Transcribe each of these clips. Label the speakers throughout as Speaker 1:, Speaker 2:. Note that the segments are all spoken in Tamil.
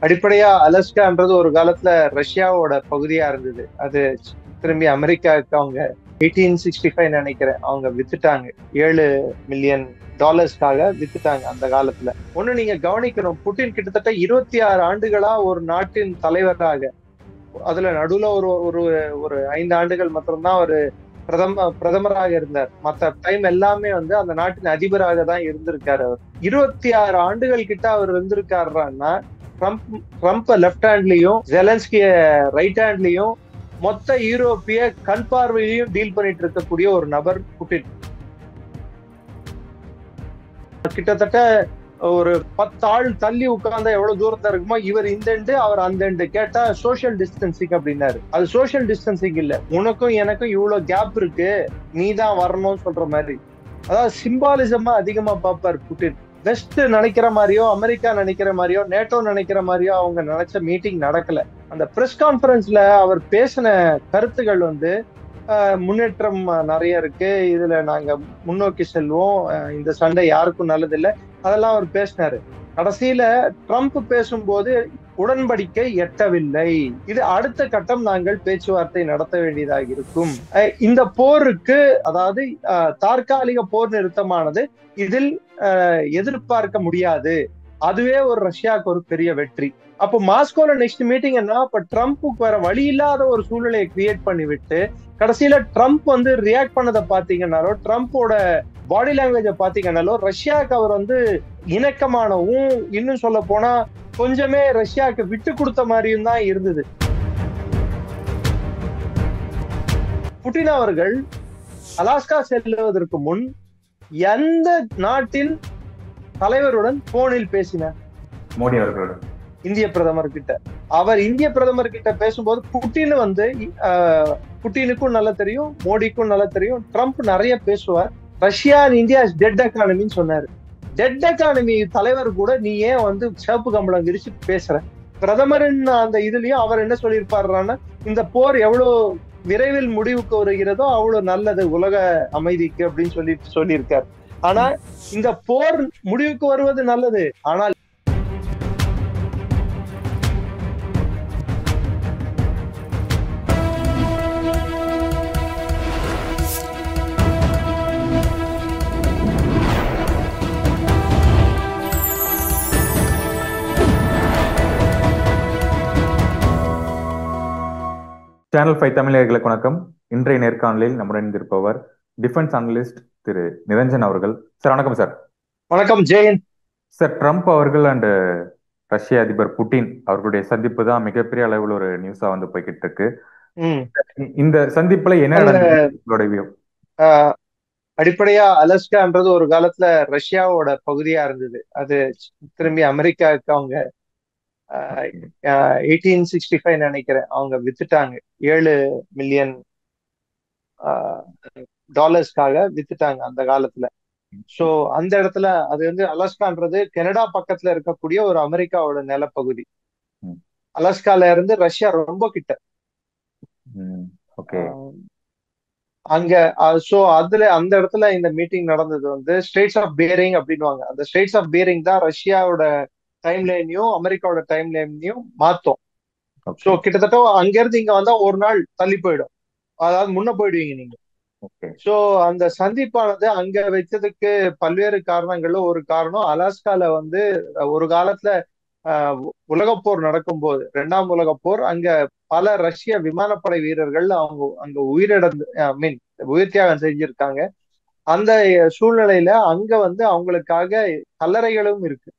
Speaker 1: அடிப்படையா அலஸ்கான்றது ஒரு காலத்துல ரஷ்யாவோட பகுதியா இருந்தது. அது திரும்பி அமெரிக்காவுக்கு அவங்க 1865 நினைக்கிறேன் அவங்க வித்துட்டாங்க. $7 மில்லியன் வித்துட்டாங்க அந்த காலத்துல. ஒண்ணு நீங்க கவனிக்கணும், புட்டின் கிட்டத்தட்ட 26 ஆண்டுகளா ஒரு நாட்டின் தலைவராக, அதுல நடுவுல ஒரு ஒரு ஒரு 5 ஆண்டுகள் மாத்திரம்தான் ஒரு பிரதமராக இருந்தார். மத்த டைம் எல்லாமே வந்து அந்த நாட்டின் அதிபராக தான் இருந்திருக்காரு அவர். 26 ஆண்டுகள் கிட்ட அவர் இருந்திருக்காருன்னா, ட்ரம்ப் ட்ரம்ப் லெப்ட் ஹேண்ட்லயும் ஜெலன்ஸ்கிய ரைட் ஹேண்ட்லயும் மொத்த யூரோப்பிய கண் பார்வையிலையும் டீல் பண்ணிட்டு இருக்கக்கூடிய ஒரு நபர் புட்டின். கிட்டத்தட்ட ஒரு 10 ஆள் தள்ளி உட்கார்ந்தா எவ்வளவு தூரத்துல இருக்குமோ, இவர் இந்த எண்டு அவர் அந்த எண்டு. கேட்டா சோசியல் டிஸ்டன்சிங் அப்படின்னாரு. அது சோசியல் டிஸ்டன்சிங் இல்ல, உனக்கும் எனக்கும் இவ்வளவு கேப் இருக்கு, நீ தான் வரணும்னு சொல்ற மாதிரி. அதாவது சிம்பாலிசமா அதிகமா பார்ப்பார் புட்டின். வெஸ்ட் நினைக்கிற மாதிரியோ, அமெரிக்கா நினைக்கிற மாதிரியோ, நேட்டோ நினைக்கிற மாதிரியோ அவங்க நினைச்ச மீட்டிங் நடக்கல. அந்த பிரஸ் கான்பரன்ஸ்ல அவர் பேசின கருத்துகள் வந்து முன்னேற்றம் நிறைய இருக்கு, இதுல நாங்க முன்னோக்கி செல்வோம், இந்த சண்டை யாருக்கும் நல்லது இல்லை, அதெல்லாம் அவர் பேசினாரு. கடைசியில ட்ரம்ப் பேசும்போது உடன்படிக்கை எட்டவில்லை, இது அடுத்த கட்டம், நாங்கள் பேச்சுவார்த்தை நடத்த வேண்டியதாக இருக்கும். இந்த போருக்கு, அதாவது தற்காலிக போர் நிறுத்தமானது இதில் எதிர்பார்க்க முடியாது. அதுவே ஒரு ரஷ்யாவுக்கு ஒரு பெரிய வெற்றி. அப்போ மாஸ்கோல நெக்ஸ்ட் மீட்டிங் என்ன, அப்ப ட்ரம்ப்புக்கு வேற வழி இல்லாத ஒரு சூழ்நிலையை கிரியேட் பண்ணி விட்டு, கடைசியில ட்ரம்ப் வந்து ரியாக்ட் பண்ணதை பாத்தீங்கன்னாலோ, ட்ரம்ப்போட பாடி லாங்குவேஜ பாத்தீங்கன்னாலோ, ரஷ்யாவுக்கு அவர் வந்து இணக்கமானவும், இன்னும் சொல்ல போனா கொஞ்சமே ரஷ்யாவுக்கு விட்டு கொடுத்த மாதிரியும் தான் இருந்தது. புட்டின் அவர்கள் அலாஸ்கா செல்லுவதற்கு முன் எந்த நாட்டின் தலைவருடன் போனில் பேசினார்?
Speaker 2: மோடி அவர்களுடன்,
Speaker 1: இந்திய பிரதமர் கிட்ட. அவர் இந்திய பிரதமர் கிட்ட பேசும்போது புட்டின் வந்து புட்டினுக்கும் நல்லா தெரியும், மோடிக்கும் நல்லா தெரியும், ட்ரம்ப் நிறைய பேசுவார். ரஷ்யா அண்ட் இந்தியா டெட் எக்கானமின்னு சொன்னாரு. டெட் எக்கானமி தலைவர் கூட நீ ஏன் வந்து சிவப்பு கம்பளம் விரிச்சு பேசுற? பிரதமரின் அந்த இதுலயும் அவர் என்ன சொல்லியிருப்பாருன்னா, இந்த போர் எவ்வளவு விரைவில் முடிவுக்கு வருகிறதோ அவ்வளவு நல்லது உலக அமைதிக்கு அப்படின்னு சொல்லியிருக்காரு. ஆனா இந்த போர் முடிவுக்கு வருவது நல்லது, ஆனால்
Speaker 2: சேனல் 5 தமிழர்களுக்கு வணக்கம். இன்றைய நேர்காணலில் நம்முடன் இருப்பவர் டிஃபென்ஸ் அனலிஸ்ட் திரு நிரஞ்சன் அவர்கள். சார் வணக்கம். சார்
Speaker 1: வணக்கம். ஜெயந்த்
Speaker 2: சார், ட்ரம்ப் அவர்கள் அண்ட் ரஷ்ய அதிபர் புட்டின் அவர்களுடைய சந்திப்பு தான் மிகப்பெரிய அளவில் ஒரு நியூஸா வந்து போய்கிட்டு இருக்கு. இந்த சந்திப்புல என்ன நடந்தது?
Speaker 1: அடிப்படையா அலஸ்கான்றது ஒரு காலத்துல ரஷ்யாவோட பகுதியா இருந்தது. அது திரும்பி அமெரிக்காவுக்கு அவங்க 1865 நினைக்கிறேன் அவங்க வித்துட்டாங்க. $7 மில்லியன் வித்துட்டாங்க அந்த காலத்துல. சோ அந்த இடத்துல அது வந்து அலாஸ்கான்றது கனடா பக்கத்துல இருக்கக்கூடிய ஒரு அமெரிக்காவோட நிலப்பகுதி. அலாஸ்கால இருந்து ரஷ்யா ரொம்ப கிட்ட. அங்க சோ அதுல அந்த இடத்துல இந்த மீட்டிங் நடந்தது வந்து ஸ்ட்ரெய்ட்ஸ் ஆஃப் பேரிங் அப்படின்வாங்க. அந்த ஸ்ட்ரெய்ட்ஸ் ஆஃப் பேரிங் தான் ரஷ்யாவோட டைம் லைனையும் அமெரிக்காவோட டைம் லைனையும் மாத்தோம். சோ கிட்டத்தட்ட அங்க இருந்து இங்க வந்தா ஒரு நாள் தள்ளி போயிடும், அதாவது முன்ன போயிடுவீங்க நீங்க. சோ அந்த சந்திப்பானது அங்க வச்சதுக்கு பல்வேறு காரணங்கள்ல ஒரு காரணம், அலாஸ்கால வந்து ஒரு காலத்துல உலகப்போர் நடக்கும்போது, 2ஆம் உலகப்போர், அங்க பல ரஷ்ய விமானப்படை வீரர்கள் அவங்க அங்க உயிர் தியாகம் செஞ்சிருக்காங்க. அந்த சூழ்நிலையில அங்க வந்து அவங்களுக்காக கல்லறைகளும் இருக்கு.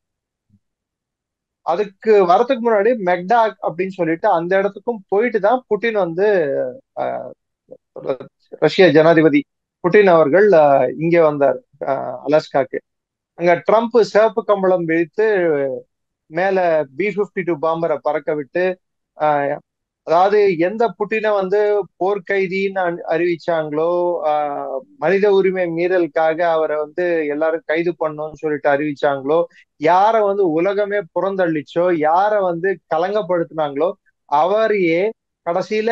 Speaker 1: அதுக்கு வரதுக்கு முன்னாடி மெக்டாக் அப்படின்னு சொல்லிட்டு அந்த இடத்துக்கும் போயிட்டு தான் புட்டின் வந்து ரஷ்ய ஜனாதிபதி புட்டின் அவர்கள் இங்க வந்தார் அலாஸ்காக்கு. அங்க ட்ரம்ப் சிவப்பு கம்பளம் விழித்து மேல B-52 பாம்பரை பறக்க விட்டு, அதாவது எந்த புட்டினை வந்து போர்க்கைதின்னு அறிவிச்சாங்களோ, மனித உரிமை மீறலுக்காக அவரை வந்து எல்லாரும் கைது பண்ணணும்னு சொல்லிட்டு அறிவிச்சாங்களோ, யார வந்து உலகமே புறந்தள்ளிச்சோ, யார வந்து கலங்கப்படுத்தினாங்களோ அவரையே கடைசியில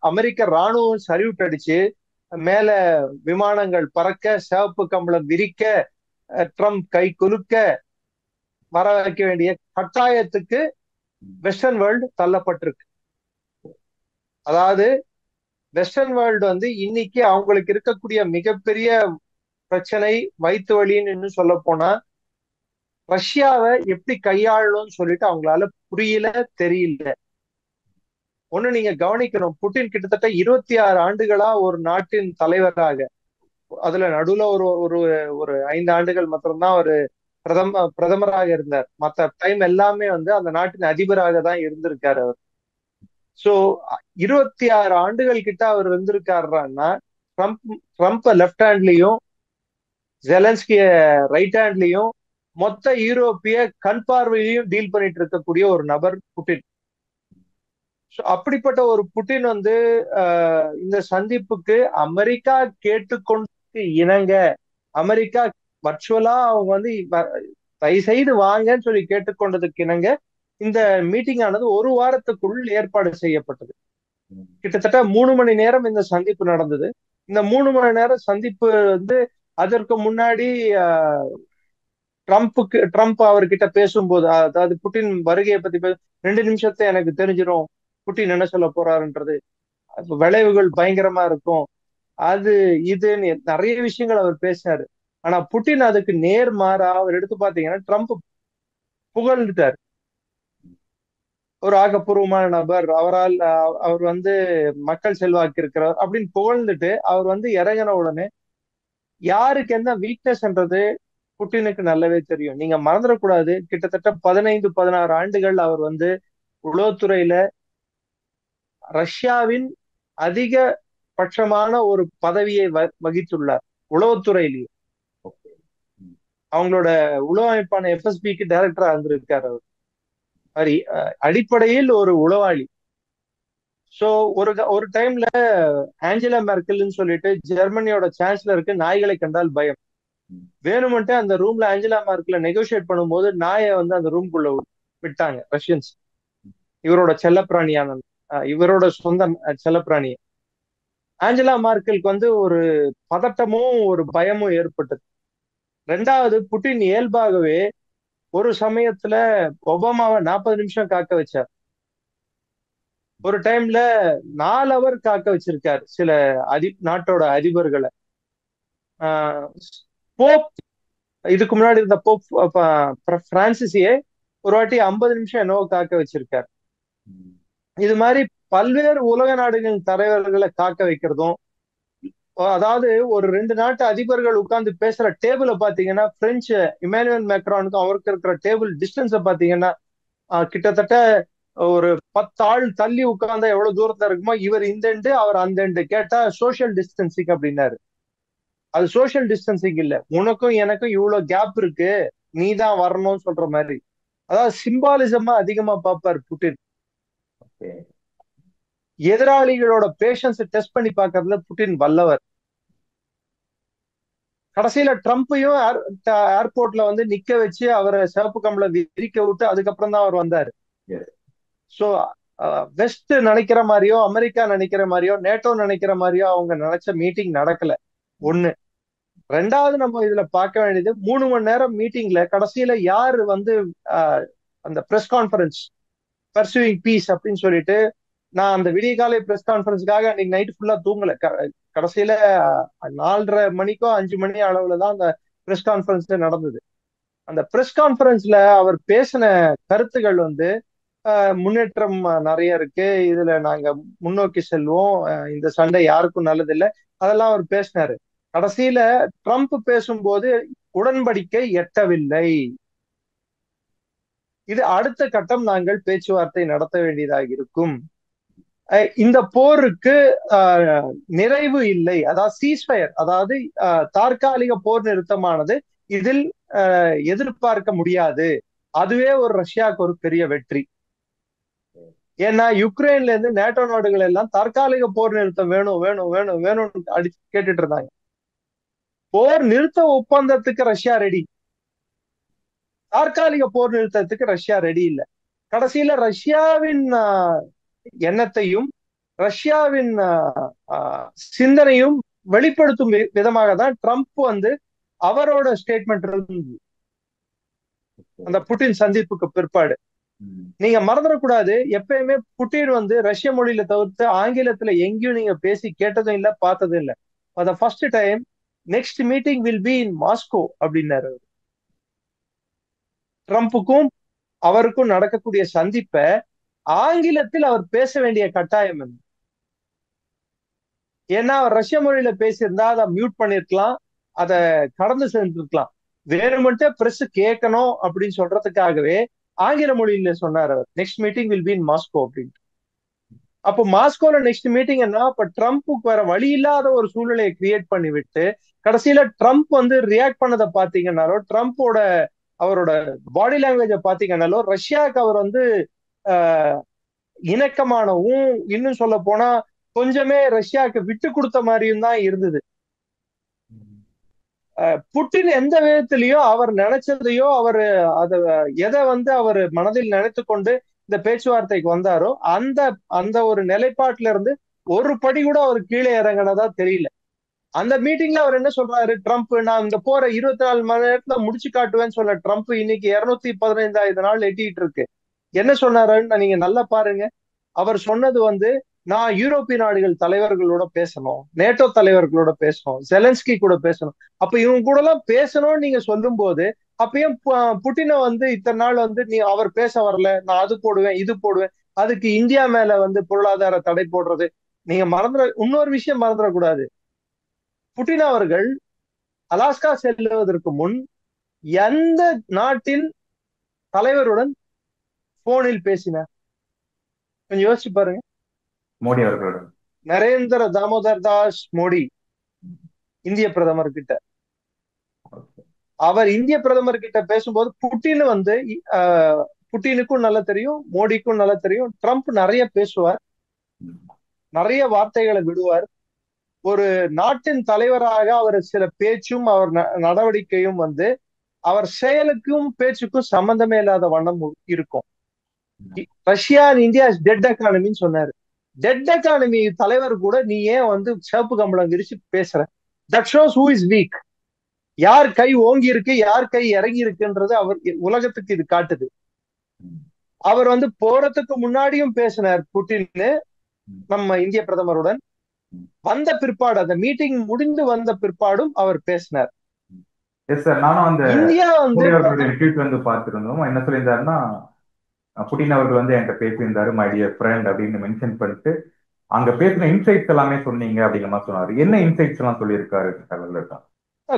Speaker 1: அமெரிக்க ராணுவம் சல்யூட் அடிச்சு மேல விமானங்கள் பறக்க, சிவப்பு கம்பளம் விரிக்க, ட்ரம்ப் கை குலுக்க வர வைக்க வேண்டிய கட்டாயத்துக்கு வெஸ்டர்ன் வேர்ல்டு தள்ளப்பட்டிருக்கு. அதாவது வெஸ்டர்ன் வேர்ல்டு வந்து இன்னைக்கு அவங்களுக்கு இருக்கக்கூடிய மிகப்பெரிய பிரச்சனை வயிற்று வலின்னு சொல்ல போனா ரஷ்யாவை எப்படி கையாளணும்னு சொல்லிட்டு அவங்களால புரியல, தெரியல. ஒண்ணு நீங்க கவனிக்கணும், புட்டின் கிட்டத்தட்ட 26 ஆண்டுகளா ஒரு நாட்டின் தலைவராக, அதுல நடுவுல ஒரு ஒரு ஒரு 5 ஆண்டுகள் மாத்திரம்தான் ஒரு பிரதமராக இருந்தார். மத்த டைம் எல்லாமே வந்து அந்த நாட்டின் அதிபராக தான் இருந்திருக்காரு அவர். சோ 26 ஆண்டுகள் கிட்ட அவர் இருந்திருக்காருன்னா ட்ரம்ப் ட்ரம்ப் லெப்ட் ஹேண்ட்லயும் ஜெலன்ஸ்கிய ரைட் ஹேண்ட்லயும் மொத்த யூரோப்பிய கண் பார்வையிலையும் டீல் பண்ணிட்டு இருக்கக்கூடிய ஒரு நபர் புட்டின். அப்படிப்பட்ட ஒரு புட்டின் வந்து இந்த சந்திப்புக்கு அமெரிக்கா கேட்டுக்கொண்டு இணங்க, அமெரிக்கா வர்ச்சுவலா அவங்க வந்து தயவு செய்து வாங்கன்னு சொல்லி கேட்டுக்கொண்டதுக்கு இணங்க இந்த மீட்டிங் ஆனது ஒரு வாரத்துக்குள் ஏற்பாடு செய்யப்பட்டது. கிட்டத்தட்ட 3 மணி நேரம் இந்த சந்திப்பு நடந்தது. இந்த 3 மணி நேரம் சந்திப்பு வந்து அதற்கு முன்னாடி ட்ரம்ப் அவர்கிட்ட பேசும்போது, அதாவது புட்டின் வருகையை பத்தி 2 நிமிஷத்தை எனக்கு தெரிஞ்சிடும் புட்டின் என்ன சொல்ல போறாருன்றது, விளைவுகள் பயங்கரமா இருக்கும், அது இதுன்னு நிறைய விஷயங்கள் அவர் பேசினாரு. ஆனா புட்டின் அதுக்கு நேர்மாறா அவர் எடுத்து பாத்தீங்கன்னா ட்ரம்ப் புகழ்ந்துட்டார். ஒரு ஆக்கப்பூர்வமான நபர், அவர் வந்து மக்கள் செல்வாக்கு இருக்கிறவர் அப்படின்னு புகழ்ந்துட்டு அவர் வந்து இறங்கின உடனே யாருக்கு என்ன வீக்னஸ்ன்றது புட்டினுக்கு நல்லாவே தெரியும். நீங்க மறந்துடக்கூடாது, கிட்டத்தட்ட 15-16 ஆண்டுகள் அவர் வந்து உளவுத்துறையில ரஷ்யாவின் அதிக பட்சமான ஒரு பதவியை வகித்துள்ளார் உளவுத்துறையிலேயே. அவங்களோட உளவு அமைப்பான எஃப்எஸ்பிக்கு டைரக்டரா இருந்திருக்காரு அவர். அடிப்படையில் ஒரு உளவாளி. சோ ஒரு டைம்ல ஆஞ்சலா மெர்க்கல்னு சொல்லிட்டு ஜெர்மனியோட சான்சலருக்கு நாய்களை கண்டால் பயம். வேணுமென்ட்டு அந்த ரூம்ல ஆஞ்சலா மெர்க்கல் நெகோசியேட் பண்ணும்போது நாயை வந்து அந்த ரூம்குள்ள விட்டாங்க ரஷ்யன்ஸ். இவரோட செல்லப்பிராணியான இவரோட சொந்த செல்லப்பிராணிய. ஆஞ்சலா மெர்க்கலுக்கு வந்து ஒரு பதட்டமும் ஒரு பயமும் ஏற்பட்டது. ரெண்டாவது, புட்டின் இயல்பாகவே ஒரு சமயத்துல ஒபாமாவை 40 நிமிஷம் காக்க வச்சார். ஒரு டைம்ல 4 அவர் காக்க வச்சிருக்காரு சில நாட்டோட அதிபர்களை. போப், இதுக்கு முன்னாடி இருந்த போப் பிரான்சிஸையே ஒரு வாட்டி 50 நிமிஷம் என்னவோ காக்க வச்சிருக்காரு. இது மாதிரி பல்வேறு உலக நாடுகளின் தலைவர்களை காக்க வைக்கிறதும், அதாவது ஒரு 2 நாட்டு அதிபர்கள் உட்கார்ந்து பேசுற டேபிள பாத்தீங்கன்னா பிரெஞ்சு இமானுவேல் மேக்ரானுக்கும் அவருக்கு இருக்கிற டேபிள் டிஸ்டன்ஸ பாத்தீங்கன்னா கிட்டத்தட்ட ஒரு 10 ஆள் தள்ளி உட்கார்ந்தா எவ்வளவு தூரத்துல இருக்குமோ, இவர் இந்த எண்டு அவர் அந்த எண்டு. கேட்டா சோசியல் டிஸ்டன்சிங் அப்படின்னாரு. அது சோசியல் டிஸ்டன்சிங் இல்ல, உனக்கும் எனக்கும் இவ்வளவு கேப் இருக்கு, நீ தான் வரணும்னு சொல்ற மாதிரி. அதாவது சிம்பாலிசமா அதிகமா பார்ப்பார் புட்டின். எதிராளிகளோட பேஷன்ஸ் டெஸ்ட் பண்ணி பார்க்கறதுல புட்டின் வல்லவர். கடைசியில ட்ரம்ப்பையும் ஏர்போர்ட்ல வந்து நிக்க வச்சு அவரை சிவப்பு கம்பளை விரிக்க விட்டு அதுக்கப்புறம் தான் அவர் வந்தாரு. சோ வெஸ்ட் நினைக்கிற மாதிரியோ அமெரிக்கா நினைக்கிற மாதிரியோ நேட்டோ நினைக்கிற மாதிரியோ அவங்க நினைச்ச மீட்டிங் நடக்கல. ஒண்ணு. ரெண்டாவது, நம்ம இதுல பார்க்க வேண்டியது 3 மணி நேரம் மீட்டிங்ல கடைசியில யாரு வந்து அந்த பிரஸ் கான்பரன்ஸ் பர்சூயிங் பீஸ் அப்படின்னு சொல்லிட்டு, நான் அந்த விடிய காலை பிரஸ் கான்பரன்ஸ்க்காக அன்னைக்கு நைட் ஃபுல்லா தூங்கல. கடைசியில 4:30 மணிக்கோ 5 மணி அளவுலதான் அந்த பிரஸ் கான்பரன்ஸ் நடந்தது. அந்த பிரஸ் கான்பரன்ஸ்ல அவர் பேசின கருத்துகள் வந்து முன்னேற்றம் நிறைய இருக்கு, இதுல நாங்க முன்னோக்கி செல்வோம், இந்த சண்டை யாருக்கும் நல்லது இல்லை, அதெல்லாம் அவர் பேசினாரு. கடைசியில ட்ரம்ப் பேசும்போது உடன்படிக்கை எட்டவில்லை, இது அடுத்த கட்டம், நாங்கள் பேச்சுவார்த்தை நடத்த வேண்டியதாக இருக்கும், இந்த போருக்கு நிறைவு இல்லை, அதாவது சீஸ்ஃபயர், அதாவது தற்காலிக போர் நிறுத்தமானது இதில் எதிர்பார்க்க முடியாது, அதுவே ஒரு ரஷ்யாவுக்கு ஒரு பெரிய வெற்றி. ஏன்னா யுக்ரைன்ல இருந்து நேட்டோ நாடுகள் எல்லாம் தற்காலிக போர் நிறுத்தம் வேணும் வேணும் வேணும் வேணும்னு அடிச்சு கேட்டுட்டு இருந்தாங்க. போர் நிறுத்த ஒப்பந்தத்துக்கு ரஷ்யா ரெடி, தற்காலிக போர் நிறுத்தத்துக்கு ரஷ்யா ரெடி இல்லை. கடைசியில ரஷ்யாவின் எண்ணத்தையும் ரஷ்யாவின் சிந்தனையும் வெளிப்படுத்தும் விதமாக தான் ட்ரம்ப் வந்து அவரோட ஸ்டேட்மெண்ட் இருந்தது அந்த புட்டின் சந்திப்புக்கு பிற்பாடு. நீங்க மறந்துடக்கூடாது, எப்பயுமே புட்டின் வந்து ரஷ்ய மொழியில தவிர்த்து ஆங்கிலத்துல எங்கேயும் நீங்க பேசி கேட்டதும் இல்ல, பார்த்ததும் இல்ல. For the first time next meeting will be in Moscow அப்படின்னாரு. ட்ரம்ப்புக்கும் அவருக்கும் நடக்கக்கூடிய சந்திப்பை ஆங்கிலத்தில் அவர் பேச வேண்டிய கட்டாயம் என்ன? ஏன்னா அவர் ரஷ்ய மொழியில பேசியிருந்தா அதை மியூட் பண்ணிருக்கலாம், அதை கடந்து சென்றிருக்கலாம். வேணுமென்ட்டு பிரஸ் கேட்கணும் அப்படின்னு சொல்றதுக்காகவே ஆங்கில மொழியில சொன்னார் அவர், next meeting will be in Moscow அப்படின்னு. அப்போ மாஸ்கோல நெக்ஸ்ட் மீட்டிங் என்ன? அப்ப ட்ரம்ப்புக்கு வேற வழி இல்லாத ஒரு சூழ்நிலையை கிரியேட் பண்ணி விட்டு கடைசியில ட்ரம்ப் வந்து ரியாக்ட் பண்ணதை பாத்தீங்கன்னாலோ, ட்ரம்ப்போட அவரோட பாடி லாங்குவேஜ பாத்தீங்கன்னாலோ, ரஷ்யாவுக்கு அவர் வந்து இணக்கமானவும், இன்னும் சொல்ல போனா கொஞ்சமே ரஷ்யாவுக்கு விட்டு கொடுத்த மாதிரியும் தான் இருந்தது. புட்டின் எந்த விதத்திலையோ அவர் நினைச்சதையோ, அவர் அத எதை வந்து அவர் மனதில் நினைத்து கொண்டு இந்த பேச்சுவார்த்தைக்கு வந்தாரோ அந்த அந்த ஒரு நிலைப்பாட்டில இருந்து ஒரு படி கூட அவர் கீழே இறங்கினதா தெரியல. அந்த மீட்டிங்ல அவர் என்ன சொல்றாரு, ட்ரம்ப் நான் இந்த போற 24 மணி நேரத்துல முடிச்சு காட்டுவேன்னு சொல்ல ட்ரம்ப் இன்னைக்கு 215 நாள் எட்டிட்டு இருக்கு. என்ன சொன்னாருன்னு நீங்க நல்லா பாருங்க. அவர் சொன்னது வந்து, நான் யூரோப்பிய நாடுகள் தலைவர்களோட பேசணும், நேட்டோ தலைவர்களோட பேசணும், ஜெலன்ஸ்கி கூட பேசணும். அப்ப இவங்க கூட எல்லாம் பேசணும்னு நீங்க சொல்லும் போது அப்பயும் புட்டினை வந்து இத்தனை நாள் வந்து நீ அவர் பேச வரல, நான் அது போடுவேன் இது போடுவேன், அதுக்கு இந்தியா மேல வந்து பொருளாதார தடை போடுறது. நீங்க இன்னொரு விஷயம் மறந்துடக்கூடாது. புட்டின் அவர்கள் அலாஸ்கா செல்லுவதற்கு முன் எந்த நாட்டின் தலைவருடன் போனில் பேசினார்? கொஞ்சம் யோசிச்சு பாருங்க.
Speaker 2: மோடி அவர்களோட.
Speaker 1: நரேந்திர தாமோதர் தாஸ் மோடி, இந்திய பிரதமர் கிட்ட. அவர் இந்திய பிரதமர் கிட்ட பேசும்போது புட்டின் வந்து புட்டினுக்கும் நல்லா தெரியும், மோடிக்கும் நல்லா தெரியும், ட்ரம்ப் நிறைய பேசுவார், நிறைய வார்த்தைகளை விடுவார். ஒரு நாட்டின் தலைவராக அவர் சில பேச்சும் அவர் நடவடிக்கையும் வந்து அவர் செயலுக்கும் பேச்சுக்கும் சம்பந்தமே இல்லாத வண்ணம் இருக்கும். ரஷ்யா அண்ட் இந்தியா டெட் எக்கானமின்னு சொன்னாரு. டெட் எக்கானமி தலைவர் கூட நீ ஏன் வந்து சிவப்பு கம்பளம் விரிச்சு பேசுற? That shows who is weak. யார் கை ஓங்கி இருக்கு, யார் கை இறங்கி இருக்குன்றது அவர் உலகத்துக்கு இது காட்டுது. அவர் வந்து போறதுக்கு முன்னாடியும் பேசினார் புட்டின் நம்ம இந்திய பிரதமருடன். வந்த பிற்பாடு, அந்த மீட்டிங் முடிந்து வந்த பிற்பாடும் அவர் பேசினார்.
Speaker 2: நானும் அந்த
Speaker 1: இந்தியா வந்து
Speaker 2: ட்வீட் வந்து பார்த்திருந்தோம். என்ன சொல்லியிருந்தாருன்னா, புட்டின் அவர்கள் வந்து என்கிட்ட பேசியிருந்தாரு, மை டியர் ஃப்ரெண்ட் அப்படின்னு மென்ஷன் பண்ணிட்டு அங்க பேசின இன்சைட்ஸ் எல்லாமே சொன்னீங்க அப்படிங்கிற மாதிரி சொன்னாரு. என்ன இன்சைட்ஸ் எல்லாம் சொல்லியிருக்காரு தகவல்?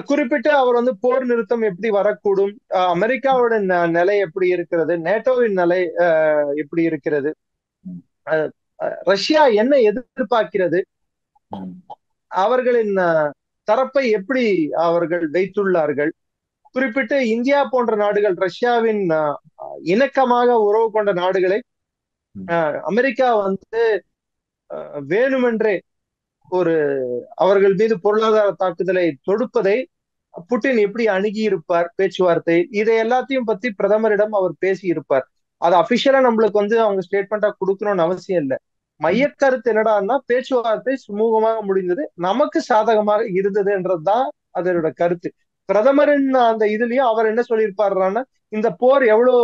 Speaker 1: குறிப்பிட்டு அவர் வந்து போர் நிறுத்தம் எப்படி வரக்கூடும், அமெரிக்காவோட நிலை எப்படி இருக்கிறது, நேட்டோவின் நிலை எப்படி இருக்கிறது, ரஷ்யா என்ன எதிர்பார்க்கிறது, அவர்களின் தரப்பை எப்படி அவர்கள் வைத்துள்ளார்கள், குறிப்பிட்டு இந்தியா போன்ற நாடுகள், ரஷ்யாவின் இணக்கமாக உறவு கொண்ட நாடுகளை அமெரிக்கா வந்து வேணுமென்றே ஒரு அவர்கள் மீது பொருளாதார தாக்குதலை தொடுப்பதை புட்டின் எப்படி அணுகி இருப்பார் பேச்சுவார்த்தை, இதை எல்லாத்தையும் பத்தி பிரதமரிடம் அவர் பேசி இருப்பார். அது அபிஷியலா நம்மளுக்கு வந்து அவங்க ஸ்டேட்மெண்டா கொடுக்கணும்னு அவசியம் இல்லை. மையக்கருத்து என்னடான்னா, பேச்சுவார்த்தை சுமூகமாக முடிந்தது, நமக்கு சாதகமாக இருந்ததுன்றதுதான் அதனோட கருத்து. பிரதமரின் அந்த இதுலயும் அவர் என்ன சொல்லியிருப்பாருன்னா, இந்த போர் எவ்வளவு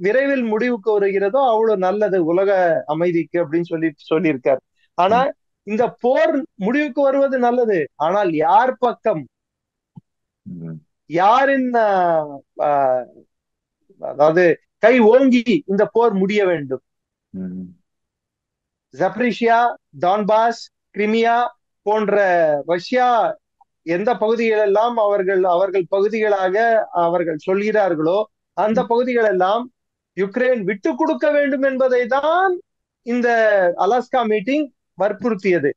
Speaker 1: விரைவில் முடிவுக்கு வருகிறதோ அவ்வளவு நல்லது உலக அமைதிக்கு அப்படின்னு சொல்லியிருக்காரு. ஆனா இந்த போர் முடிவுக்கு வருவது நல்லது, ஆனால் யார் பக்கம், யாரின் அதாவது கை ஓங்கி இந்த போர் முடிய வேண்டும். ஜப்ரிஷியா, டான்பாஸ், கிரிமியா போன்ற ரஷ்யா எந்த பகுதிகளெல்லாம் அவர்கள் பகுதிகளாக அவர்கள் சொல்கிறார்களோ அந்த பகுதிகள் எல்லாம் யுக்ரைன் விட்டு கொடுக்க வேண்டும் என்பதை தான் இந்த அலாஸ்கா மீட்டிங் வற்புறுத்தியது.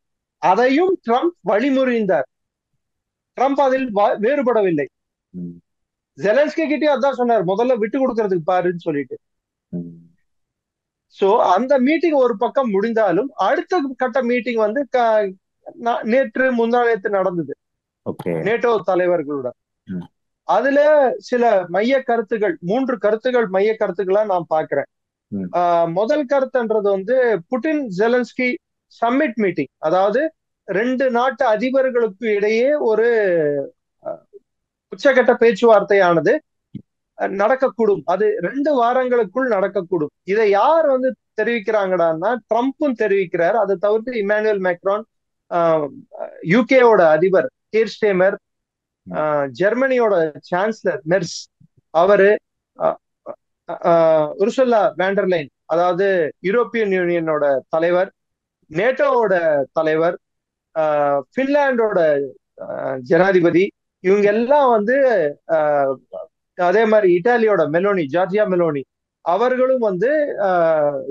Speaker 1: அதையும் ட்ரம்ப் வழிமுறிந்தார். ட்ரம்ப் அதில் வேறுபடவில்லை. ஜெலன்ஸ்கி கிட்டே அதான் சொன்னார், முதல்ல விட்டு கொடுக்கறதுக்கு பாருன்னு சொல்லிட்டு. சோ அந்த மீட்டிங் ஒரு பக்கம் முடிந்தாலும் அடுத்த கட்ட மீட்டிங் வந்து நேற்று முந்தானேத்து நடந்தது நேட்டோ தலைவர்களுடன். அதுல சில மைய கருத்துகள், 3 கருத்துகள் மைய கருத்துக்களா நான் பாக்குறேன். முதல் கருத்துன்றது வந்து புட்டின் ஜெலன்ஸ்கி சம்மிட் மீட்டிங், அதாவது 2 நாட்டு அதிபர்களுக்கு இடையே ஒரு உச்சகட்ட பேச்சுவார்த்தையானது நடக்கக்கூடும். அது 2 வாரங்களுக்குள் நடக்கக்கூடும். இதை யார் வந்து தெரிவிக்கிறாங்கடான்னா ட்ரம்ப்பும் தெரிவிக்கிறார். அதை தவிர்த்து இமானுவேல் மேக்ரான், யூகேவோட அதிபர் கீர் ஸ்டேமர், ஜெர்மனியோட சான்சலர் மெர்ஸ், அவரு, உர்சுலா வேண்டர்லைன், அதாவது யூரோப்பியன் யூனியனோட தலைவர், நேட்டோவோட தலைவர், பின்லாண்டோட ஜனாதிபதி, இவங்க எல்லாம் வந்து அதே மாதிரி இட்டாலியோட மெலோனி, ஜார்ஜியா மெலோனி, அவர்களும் வந்து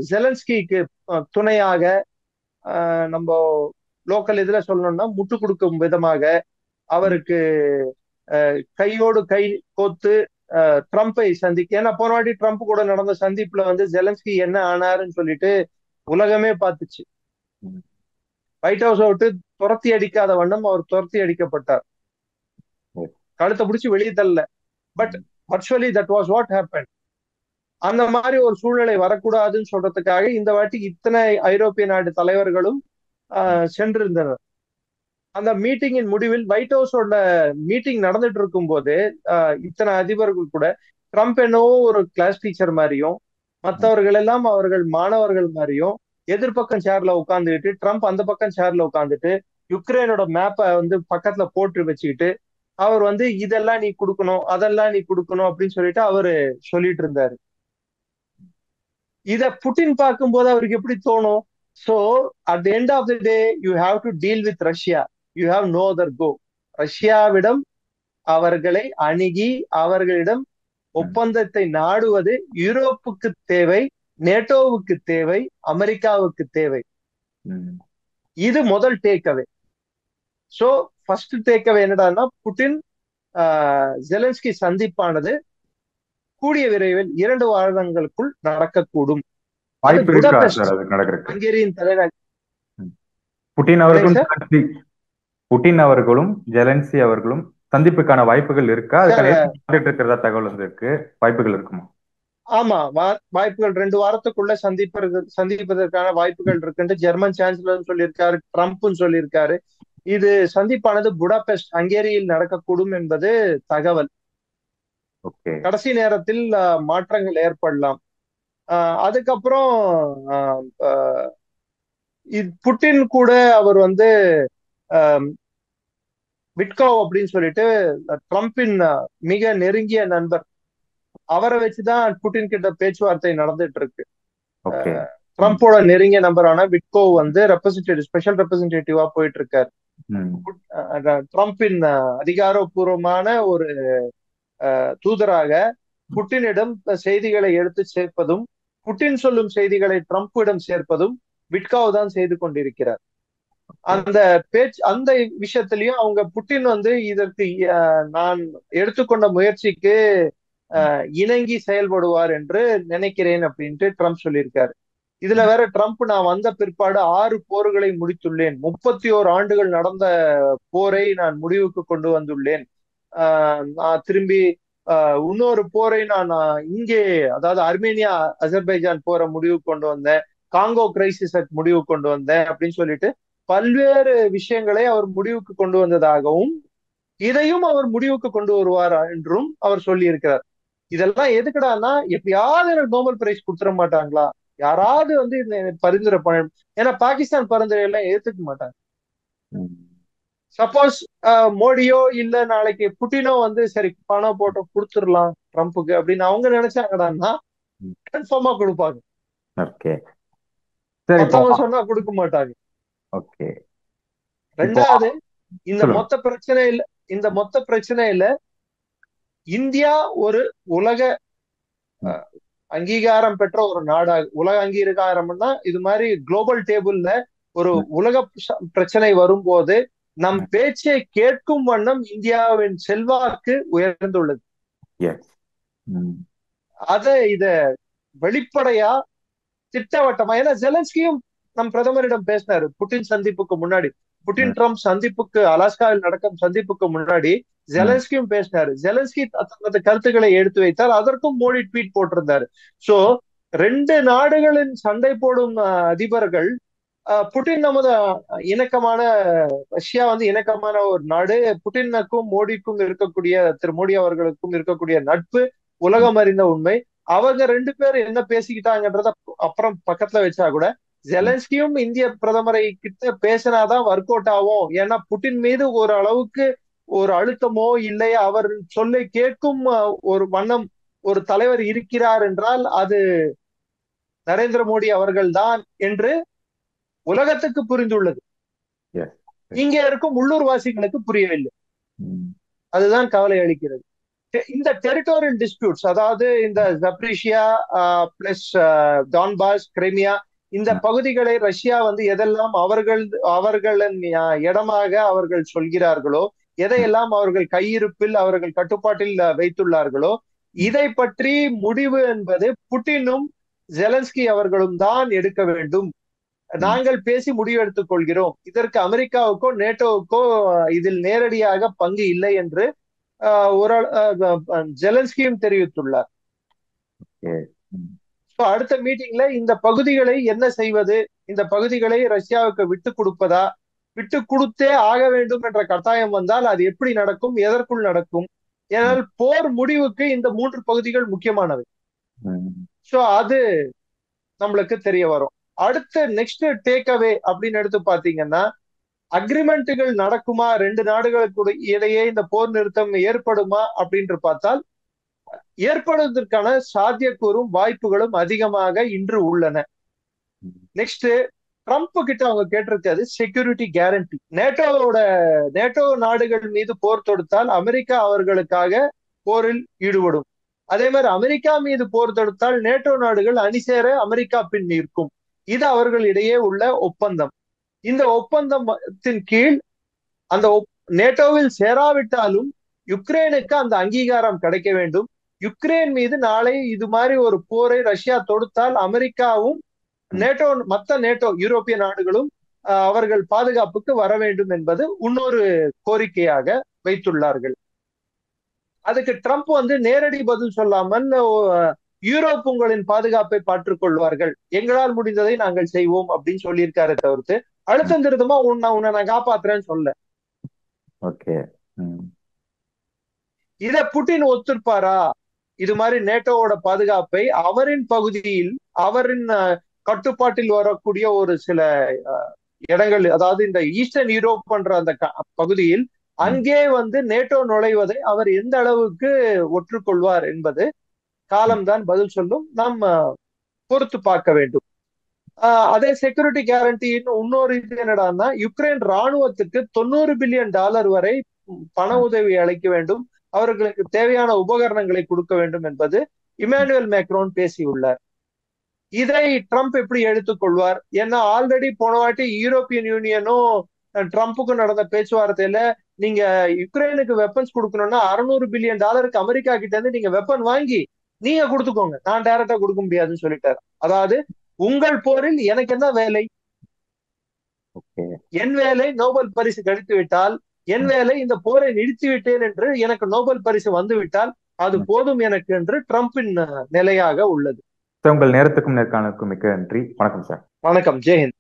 Speaker 1: ஜெலன்ஸ்கிக்கு துணையாக, நம்ம லோக்கல் இதுல சொல்லணும்னா முட்டு கொடுக்கும் விதமாக அவருக்கு கையோடு கை கோத்து ட்ரம்ப்பை சந்திக்க. ஏன்னா போன வாட்டி ட்ரம்ப் கூட நடந்த சந்திப்புல வந்து ஜெலன்ஸ்கி என்ன ஆனாருன்னு சொல்லிட்டு உலகமே பார்த்துச்சு. ஒயிட் ஹவுஸ் விட்டு துரத்தி அடிக்காத வண்ணம் அவர் துரத்தி அடிக்கப்பட்டார், கழுத்தை பிடிச்சி வெளியே தள்ள. But virtually that was what happen. அந்த மாதிரி ஒரு சூழ்நிலை வரக்கூடாதுன்னு சொல்றதுக்காக இந்த வாட்டி இத்தனை ஐரோப்பிய நாடு தலைவர்களும் சென்றிருந்தனர். அந்த மீட்டிங்கின் முடிவில் ஒயிட் ஹவுஸோட மீட்டிங் நடந்துட்டு இருக்கும் போது இத்தனை அதிபர்கள் கூட ட்ரம்ப் என்னவோ ஒரு கிளாஸ் டீச்சர் மாதிரியும் மற்றவர்கள் எல்லாம் அவர்கள் மாணவர்கள் மாதிரியும் எதிர்பக்கம் சேர்ல உட்காந்துக்கிட்டு, ட்ரம்ப் அந்த பக்கம் சேர்ல உட்காந்துட்டு யுக்ரைனோட மேப்பை வந்து பக்கத்துல போட்டு வச்சுக்கிட்டு அவர் வந்து இதெல்லாம் நீ கொடுக்கணும், அதெல்லாம் நீ கொடுக்கணும் அப்படின்னு சொல்லிட்டு அவரு சொல்லிட்டு இருந்தாரு. இத புட்டின் பார்க்கும்போது அவருக்கு எப்படி தோணும்? So at the end of the day you have to deal with Russia, you have no other go. ரஷ்யாவிடம் அவர்களை அணுகி அவர்களிடம் ஒப்பந்தத்தை நாடுவது யூரோப்புக்கு தேவை, நேட்டோவுக்கு தேவை, அமெரிக்காவுக்கு தேவை. இது முதல் டேக்அவே. சோ ஃபர்ஸ்ட் டேக்அவே என்னடான்னா, புட்டின் ஜெலன்ஸ்கி சந்திப்பானது கூடிய விரைவில் 2 வாரங்களுக்குள் நடக்கக்கூடும். ஹங்கேரியின் தலைநகர்.
Speaker 2: புட்டின் அவர்களும் ஜெலன்ஸ்கி அவர்களும் சந்திப்புக்கான வாய்ப்புகள் இருக்கா? இருக்கிறதா தகவல் இருக்கு, வாய்ப்புகள் இருக்குமா?
Speaker 1: ஆமா, வாய்ப்புகள் 2 வாரத்துக்குள்ள சந்திப்பதற்கான வாய்ப்புகள் இருக்குன்னு ஜெர்மன் சான்சலர் சொல்லியிருக்காரு, ட்ரம்ப்பும் சொல்லியிருக்காரு. இது சந்திப்பானது புடாபெஸ்ட், ஹங்கேரியில் நடக்கக்கூடும் என்பது தகவல். கடைசி நேரத்தில் மாற்றங்கள் ஏற்படலாம். அதுக்கப்புறம் புட்டின் கூட அவர் வந்து விட்கோ அப்படின்னு சொல்லிட்டு ட்ரம்பின் மிக நெருங்கிய நண்பர், அவரை வச்சுதான் புட்டின் கிட்ட பேச்சுவார்த்தை நடந்துட்டு இருக்கு. ட்ரம்போட நெருங்கிய நம்பரான விட்கோ வந்து ஸ்பெஷல் ரெப்ரசன்டேட்டிவா போயிட்டு இருக்காரு. ட்ரம்பின் அதிகாரப்பூர்வமான ஒரு தூதராக புட்டினிடம் செய்திகளை எடுத்து சேர்ப்பதும், புட்டின் சொல்லும் செய்திகளை ட்ரம்பிடம் சேர்ப்பதும் விட்காவ் தான் செய்து கொண்டிருக்கிறார். அந்த அந்த விஷயத்திலையும் அவங்க புட்டின் வந்து இதற்கு நான் எடுத்துக்கொண்ட முயற்சிக்கு இணங்கி செயல்படுவார் என்று நினைக்கிறேன் அப்படின்ட்டு ட்ரம்ப் சொல்லியிருக்காரு. இதுல வேற ட்ரம்ப், நான் வந்த பிற்பாடு 6 போர்களை முடித்துள்ளேன், 31 ஆண்டுகள் நடந்த போரை நான் முடிவுக்கு கொண்டு வந்துள்ளேன், நான் திரும்பி இன்னொரு போரை நான் இங்கே, அதாவது அர்மேனியா அசர்பைஜான் போரை முடிவு கொண்டு வந்தேன், காங்கோ கிரைசிஸ் முடிவு கொண்டு வந்தேன் அப்படின்னு சொல்லிட்டு பல்வேறு விஷயங்களை அவர் முடிவுக்கு கொண்டு வந்ததாகவும் இதையும் அவர் முடிவுக்கு கொண்டு வருவார் என்றும் அவர் சொல்லி இருக்கிறார். இதெல்லாம் எதுக்குடான்னா, எப்பயாவது எனக்கு நோபல் பிரைஸ் கொடுத்துட மாட்டாங்களா, யாராவது வந்து பரிந்துரை பண்ண, ஏன்னா பாகிஸ்தான் பரிந்துரை எல்லாம் ஏத்துக்க மாட்டாங்க. சப்போஸ் மோடியோ இல்ல நாளைக்கு புட்டினோ வந்து சரி பணம் போட்டு கொடுத்துடலாம் ட்ரம்ப்புக்கு அப்படின்னு அவங்க நினைச்சாங்கடான்னா கன்ஃபார்மா கொடுப்பாங்க. சொன்னா கொடுக்க மாட்டாங்க. ரெண்டாவது, இந்த மொத்த பிரச்சனையில இந்தியா ஒரு உலக அங்கீகாரம் பெற்ற ஒரு நாடாக, உலக அங்கீகாரம்னா இது மாதிரி குளோபல் டேபிள்ல ஒரு உலக பிரச்சனை வரும்போது நம் பேச்சை கேட்கும் வண்ணம் இந்தியாவின் செல்வாக்கு உயர்ந்துள்ளது. இத வெளிப்படையா திட்டவட்டமா, ஏன்னா ஜெலன்ஸ்கியும் நம் பிரதமரிடம் பேசினாரு புட்டின் சந்திப்புக்கு முன்னாடி, புட்டின் ட்ரம்ப் சந்திப்புக்கு, அலாஸ்காவில் நடக்கும் சந்திப்புக்கு முன்னாடி ஜெலன்ஸ்கியும் பேசினாரு. ஜெலன்ஸ்கி தனது கருத்துக்களை எடுத்து வைத்தார், அதற்கும் மோடி ட்வீட் போட்டிருந்தாரு. சோ 2 நாடுகளின் சண்டை போடும் அதிபர்கள், புட்டின் நமது இணக்கமான, ரஷ்யா வந்து இணக்கமான ஒரு நாடு, புட்டினுக்கும் மோடிக்கும் இருக்கக்கூடிய, திரு மோடி அவர்களுக்கும் இருக்கக்கூடிய நட்பு உலகம் அறிந்த உண்மை. அவங்க ரெண்டு பேரும் என்ன பேசிக்கிட்டாங்கன்றத அப்புறம் பக்கத்துல வச்சா கூட ஜெலன்ஸ்கியும் இந்திய பிரதமரை கிட்ட பேசினாதான் ஒர்க் அவுட் ஆகும். ஏன்னா புட்டின் மீது ஒரு அளவுக்கு ஒரு அழுத்தமோ இல்லை அவர் சொல்லை கேட்கும் ஒரு வண்ணம் ஒரு தலைவர் இருக்கிறார் என்றால் அது நரேந்திர மோடி அவர்கள் தான் என்று உலகத்துக்கு புரிந்துள்ளது.
Speaker 2: Yes.
Speaker 1: இங்க இருக்கும் உள்ளூர்வாசிகளுக்கு புரியவில்லை. அதுதான் கவலை அளிக்கிறது. இந்த டெரிட்டோரியல் டிஸ்பியூட்ஸ், அதாவது இந்த ஜப்ரீஷியா பிளஸ் டான்பாஸ், கிரைமியா, இந்த பகுதிகளை ரஷ்யா வந்து எதெல்லாம் அவர்களின் இடமாக அவர்கள் சொல்கிறார்களோ, எதையெல்லாம் அவர்கள் கையிருப்பில் அவர்கள் கட்டுப்பாட்டில் வைத்துள்ளார்களோ, இதை பற்றி முடிவு என்பது புட்டினும் ஜெலன்ஸ்கி அவர்களும் தான் எடுக்க வேண்டும். நாங்கள் பேசி முடிவெடுத்துக் கொள்கிறோம், இதற்கு அமெரிக்காவுக்கோ நேட்டோவுக்கோ இதில் நேரடியாக பங்கு இல்லை என்று ஒரு ஜெலன்ஸ்கியும் தெரிவித்துள்ளார். அடுத்த மீட்டிங்ல இந்த பகுதிகளை என்ன செய்வது, இந்த பகுதிகளை ரஷ்யாவுக்கு விட்டு கொடுப்பதா, விட்டு கொடுத்தே ஆக வேண்டும் என்ற கட்டாயம் வந்தால் அது எப்படி நடக்கும், எதற்குள் நடக்கும்? ஏனால் போர் முடிவுக்கு இந்த 3 பகுதிகள் முக்கியமானவை. சோ அது நம்மளுக்கு தெரிய வரும். அடுத்த நெக்ஸ்ட் டேக் அவே அப்படின்னு எடுத்து பாத்தீங்கன்னா, அக்ரிமெண்ட்டுகள் நடக்குமா, 2 நாடுகளுக்கு இடையே இந்த போர் நிறுத்தம் ஏற்படுமா அப்படின்னு பார்த்தால் ஏற்படுவதற்கான சாத்தியக்கூறும் வாய்ப்புகளும் அதிகமாக இன்று உள்ளன. நெக்ஸ்ட், ட்ரம்ப் கிட்ட அவங்க கேட்டிருக்காது செக்யூரிட்டி கேரண்டி. நேட்டோ நாடுகள் மீது போர் தொடுத்தால் அமெரிக்கா அவர்களுக்காக போரில் ஈடுபடும். அதே மாதிரி அமெரிக்கா மீது போர் தொடுத்தால் நேட்டோ நாடுகள் அணி சேர அமெரிக்கா பின் நிற்கும். இது அவர்களிடையே உள்ள ஒப்பந்தம். இந்த ஒப்பந்தத்தின் கீழ் அந்த நேட்டோவில் சேராவிட்டாலும் யுக்ரைனுக்கு அந்த அங்கீகாரம் கிடைக்க வேண்டும். யுக்ரைன் மீது நாளை இது மாதிரி ஒரு போரை ரஷ்யா தொடுத்தால் அமெரிக்காவும் மற்ற நேட்டோ யூரோப்பிய நாடுகளும் அவர்கள் பாதுகாப்புக்கு வர வேண்டும் என்பது இன்னொரு கோரிக்கையாக வைத்துள்ளார்கள். அதுக்கு ட்ரம்ப் வந்து நேரடி பதில் சொல்லாமல் யூரோப் உங்களின் பாதுகாப்பை பார்த்துக் கொள்வார்கள், எங்களால் முடிந்ததை நாங்கள் செய்வோம் அப்படின்னு சொல்லியிருக்காரு தவிர்த்து அழுத்தம் திருத்தமா உன்னை நான் காப்பாத்துறேன்னு சொல்ல. இத புட்டின் ஒத்துருப்பாரா? இது மாதிரி நேட்டோவோட பாதுகாப்பை அவரின் பகுதியில் அவரின் கட்டுப்பாட்டில் வரக்கூடிய ஒரு சில இடங்கள், அதாவது இந்த ஈஸ்டர்ன் யூரோப் பண்ற அந்த பகுதியில் அங்கே வந்து நேட்டோ நுழைவதை அவர் எந்த அளவுக்கு ஒற்றுக்கொள்வார் என்பது காலம்தான் பதில் சொல்லும். நாம் பொறுத்து பார்க்க வேண்டும். அதே செக்யூரிட்டி கேரண்டின்னு இன்னொரு இது என்னடான்னா, யுக்ரைன் ராணுவத்துக்கு $90 பில்லியன் வரை பண உதவி அளிக்க வேண்டும், அவர்களுக்கு தேவையான உபகரணங்களை கொடுக்க வேண்டும் என்பது இமானுவேல் மேக்ரோன் பேசியுள்ளார். இதை ட்ரம்ப் எப்படி எடுத்துக்கொள்வார்? ஏன்னா ஆல்ரெடி போன வாட்டி யூரோப்பியன் யூனியனும் ட்ரம்ப்புக்கும் நடந்த பேச்சுவார்த்தையில நீங்க யுக்ரைனுக்கு வெப்பன்ஸ் கொடுக்கணும்னா $600 பில்லியன் அமெரிக்கா கிட்ட இருந்து நீங்க வெப்பன் வாங்கி நீங்க கொடுத்துக்கோங்க, நான் டைரக்டா கொடுக்க முடியாதுன்னு சொல்லிட்டாரு. அதாவது உங்கள் போரில் எனக்கு என்ன வேலை, என் வேலை நோபல் பரிசு கிடைத்து விட்டால், என் வேலை இந்த போரை நிறுத்தி விட்டேன் என்று எனக்கு நோபல் பரிசு வந்து விட்டால் அது போதும் எனக்கு என்று ட்ரம்பின் நிலையாக உள்ளது.
Speaker 2: உங்கள் நேரத்துக்கும் நேர்காணலுக்கும் மிக்க நன்றி. வணக்கம் சார்.
Speaker 1: வணக்கம். ஜெயஹிந்த்.